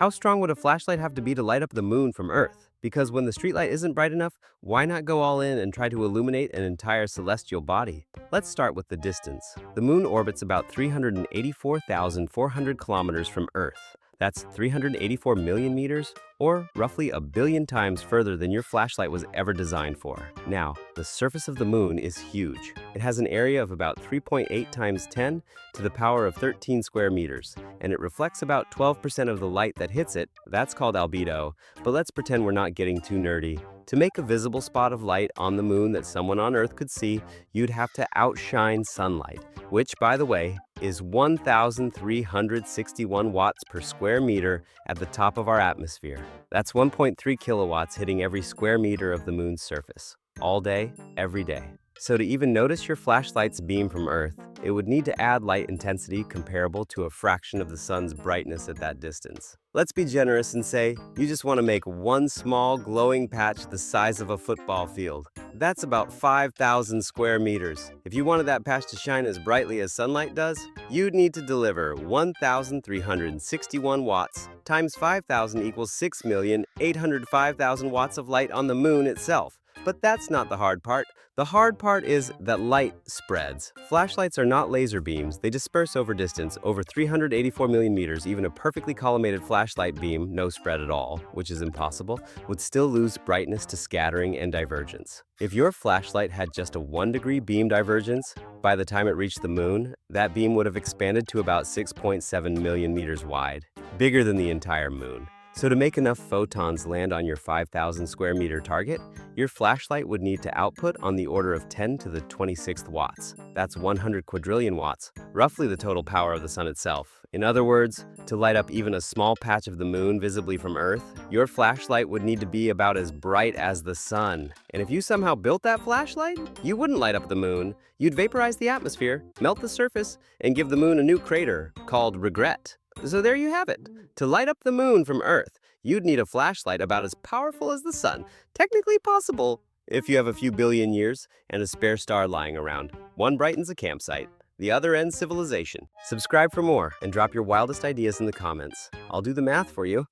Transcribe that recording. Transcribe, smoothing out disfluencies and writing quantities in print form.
How strong would a flashlight have to be to light up the moon from Earth? Because when the streetlight isn't bright enough, why not go all in and try to illuminate an entire celestial body? Let's start with the distance. The moon orbits about 384,400 kilometers from Earth. That's 384 million meters, or roughly a billion times further than your flashlight was ever designed for. Now, the surface of the moon is huge. It has an area of about 3.8 times 10 to the power of 13 square meters, and it reflects about 12% of the light that hits it. That's called albedo, but let's pretend we're not getting too nerdy. To make a visible spot of light on the moon that someone on Earth could see, you'd have to outshine sunlight, which, by the way, is 1,361 watts per square meter at the top of our atmosphere. That's 1.3 kilowatts hitting every square meter of the moon's surface, all day, every day. So to even notice your flashlight's beam from Earth, it would need to add light intensity comparable to a fraction of the sun's brightness at that distance. Let's be generous and say you just want to make one small glowing patch the size of a football field. That's about 5,000 square meters. If you wanted that patch to shine as brightly as sunlight does, you'd need to deliver 1,361 watts times 5,000 equals 6,805,000 watts of light on the moon itself. But that's not the hard part. The hard part is that light spreads. Flashlights are not laser beams. They disperse over distance, over 384 million meters. Even a perfectly collimated flashlight beam, no spread at all, which is impossible, would still lose brightness to scattering and divergence. If your flashlight had just a 1-degree beam divergence, by the time it reached the moon, that beam would have expanded to about 6.7 million meters wide, bigger than the entire moon. So to make enough photons land on your 5,000 square meter target, your flashlight would need to output on the order of 10 to the 26th watts. That's 100 quadrillion watts, roughly the total power of the sun itself. In other words, to light up even a small patch of the moon visibly from Earth, your flashlight would need to be about as bright as the sun. And if you somehow built that flashlight, you wouldn't light up the moon. You'd vaporize the atmosphere, melt the surface, and give the moon a new crater called regret. So there you have it. To light up the moon from Earth, you'd need a flashlight about as powerful as the sun. Technically possible if you have a few billion years and a spare star lying around. One brightens a campsite, the other ends civilization. Subscribe for more and drop your wildest ideas in the comments. I'll do the math for you.